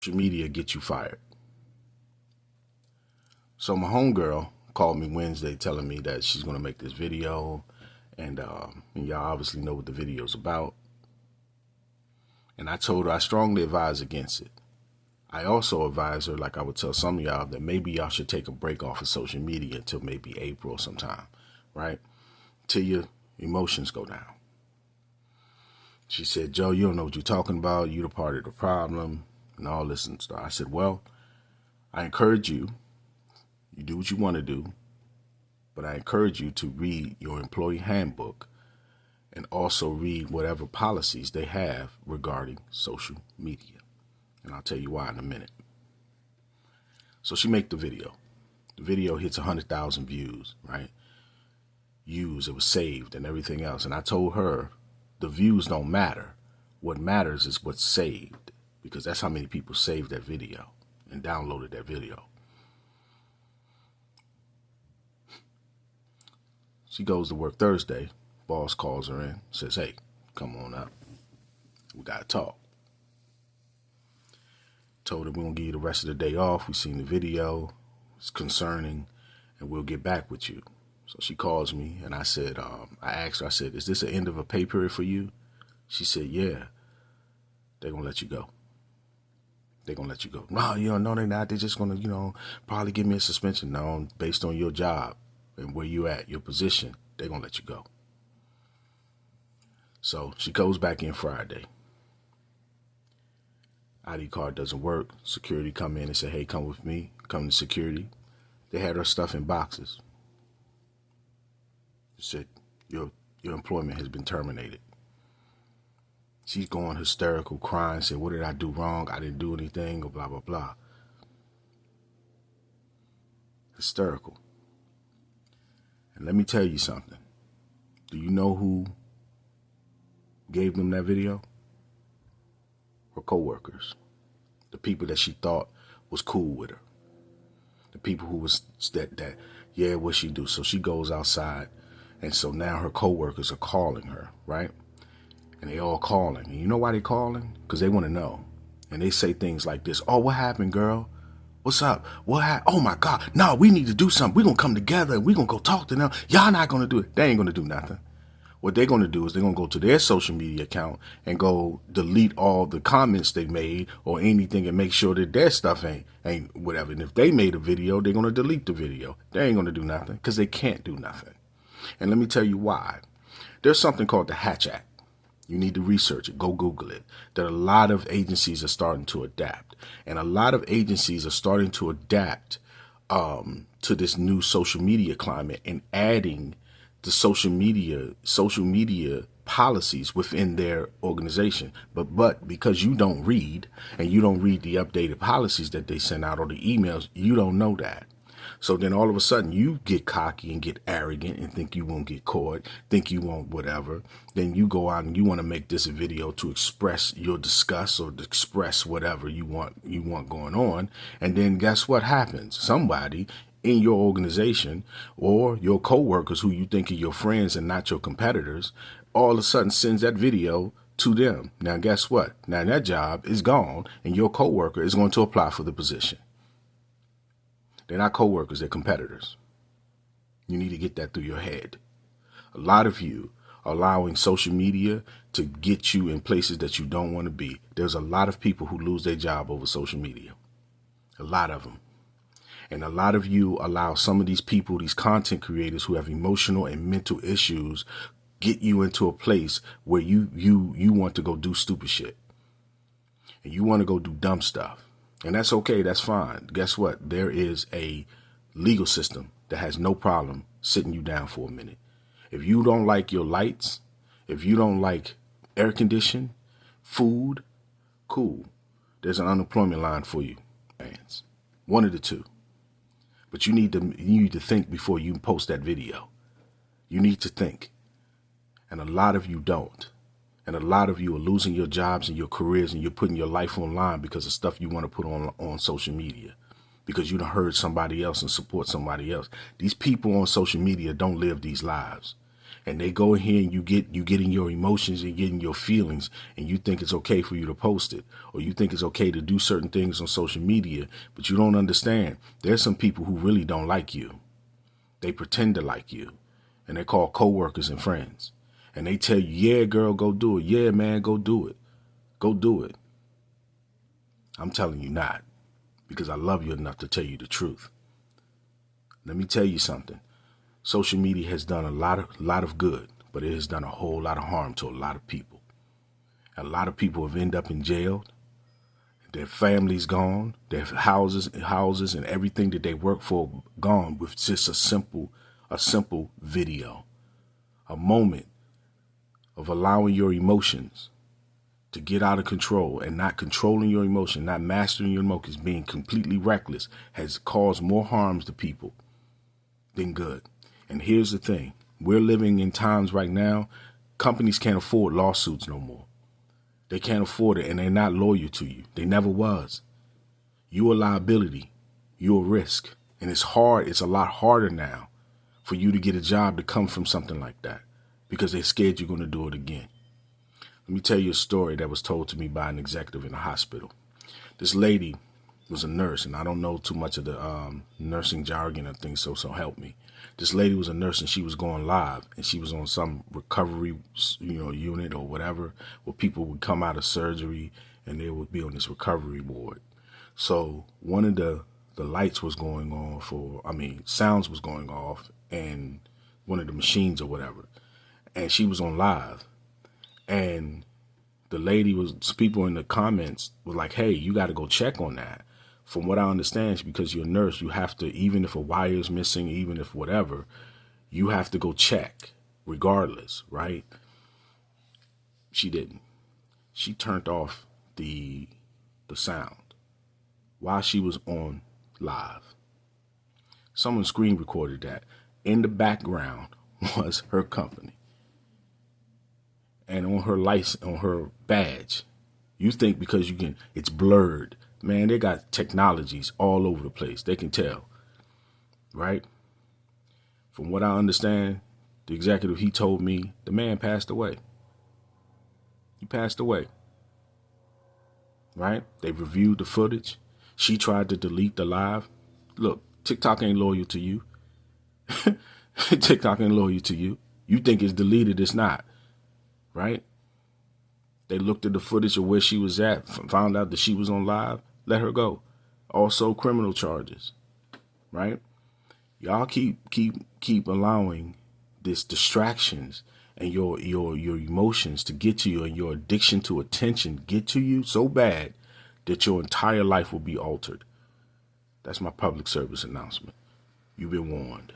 social media get you fired. So my homegirl called me Wednesday telling me that she's going to make this video, and y'all obviously know what the video's about. And I told her I strongly advise against it. I also advise her, like I would tell some of y'all, that maybe y'all should take a break off of social media until maybe April sometime, right? Till your emotions go down. She said, Joe, you don't know what you're talking about. You're the part of the problem and all this and stuff. I said, well, I encourage you. You do what you want to do. But I encourage you to read your employee handbook and also read whatever policies they have regarding social media. And I'll tell you why in a minute. So she made the video. The video hits 100,000 views, right? It was saved and everything else. And I told her the views don't matter. What matters is what's saved, because that's how many people saved that video and downloaded that video. She goes to work Thursday. Boss calls her in, says, hey, come on up. We got to talk. Told her we're going to give you the rest of the day off. We seen the video. It's concerning, and we'll get back with you. So she calls me, and I said, I asked her, I said, is this the end of a pay period for you? She said, yeah. They're going to let you go. They're going to let you go. No, no, they're not. They're just going to, probably give me a suspension. No, based on your job and where you at, your position, they're going to let you go. So she goes back in Friday. ID card doesn't work. Security come in and say, hey, come with me. Come to security. They had her stuff in boxes. Said, your employment has been terminated. She's going hysterical, crying, said, what did I do wrong? I didn't do anything, or blah, blah, blah. Hysterical. And let me tell you something. Do you know who gave them that video? Her coworkers. The people that she thought was cool with her. The people who was yeah, what she do? So she goes outside. And so now her coworkers are calling her, right? And they all calling. And you know why they calling? Because they want to know. And they say things like this. Oh, what happened, girl? What's up? What happened? Oh, my God. No, we need to do something. We're going to come together. We're going to go talk to them. Y'all not going to do it. They ain't going to do nothing. What they're going to do is they're going to go to their social media account and go delete all the comments they made or anything and make sure that their stuff ain't whatever. And if they made a video, they're going to delete the video. They ain't going to do nothing because they can't do nothing. And let me tell you why. There's something called the Hatch Act. You need to research it. Go Google it. That a lot of agencies are starting to adapt. And a lot of agencies are starting to adapt to this new social media climate and adding the social media policies within their organization. But because you don't read and you don't read the updated policies that they send out or the emails, you don't know that. So then all of a sudden you get cocky and get arrogant and think you won't get caught, think you won't whatever. Then you go out and you want to make this a video to express your disgust or to express whatever you want going on. And then guess what happens? Somebody in your organization or your coworkers who you think are your friends and not your competitors, all of a sudden sends that video to them. Now guess what? Now that job is gone and your coworker is going to apply for the position. They're not coworkers, they're competitors. You need to get that through your head. A lot of you are allowing social media to get you in places that you don't want to be. There's a lot of people who lose their job over social media. A lot of them. And a lot of you allow some of these people, these content creators who have emotional and mental issues, get you into a place where you want to go do stupid shit. And you want to go do dumb stuff. And that's okay. That's fine. Guess what? There is a legal system that has no problem sitting you down for a minute. If you don't like your lights, if you don't like air conditioning, food, cool. There's an unemployment line for you. One of the two. But you need to think before you post that video. You need to think. And a lot of you don't. And a lot of you are losing your jobs and your careers and you're putting your life online because of stuff you want to put on social media. Because you done heard somebody else and support somebody else. These people on social media don't live these lives. And they go in here and you get in your emotions and get in your feelings, and you think it's okay for you to post it, or you think it's okay to do certain things on social media, but you don't understand. There's some people who really don't like you. They pretend to like you, and they're called coworkers and friends. And they tell you, yeah, girl, go do it. Yeah, man, go do it. Go do it. I'm telling you not, because I love you enough to tell you the truth. Let me tell you something. Social media has done a lot of good, but it has done a whole lot of harm to a lot of people. A lot of people have ended up in jail. Their families gone, their houses and everything that they work for gone with just a simple video. A moment of allowing your emotions to get out of control and not controlling your emotion, not mastering your emotions, being completely reckless, has caused more harms to people than good. And here's the thing. We're living in times right now, companies can't afford lawsuits no more. They can't afford it, and they're not loyal to you. They never was. You're a liability. You're a risk. And it's hard. It's a lot harder now for you to get a job to come from something like that, because they're scared you're going to do it again. Let me tell you a story that was told to me by an executive in a hospital. This lady was a nurse, and I don't know too much of the nursing jargon or things, so help me. This lady was a nurse, and she was going live, and she was on some recovery, unit or whatever, where people would come out of surgery and they would be on this recovery ward. So one of the lights was going on sounds was going off, and one of the machines or whatever, and she was on live, and the lady people in the comments were like, hey, you got to go check on that. From what I understand, because you're a nurse, you have to, even if a wire is missing, even if whatever, you have to go check regardless, right? She didn't. She turned off the sound while she was on live. Someone screen recorded that. In the background was her company. And on her license, on her badge, you think because it's blurred. Man, they got technologies all over the place. They can tell, right? From what I understand, the executive, he told me the man passed away. He passed away, right? They reviewed the footage. She tried to delete the live. Look, TikTok ain't loyal to you. TikTok ain't loyal to you. You think it's deleted, it's not, right? They looked at the footage of where she was at, found out that she was on live, let her go. Also criminal charges, right? Y'all keep allowing this distractions and your emotions to get to you, and your addiction to attention get to you so bad that your entire life will be altered. That's my public service announcement. You've been warned.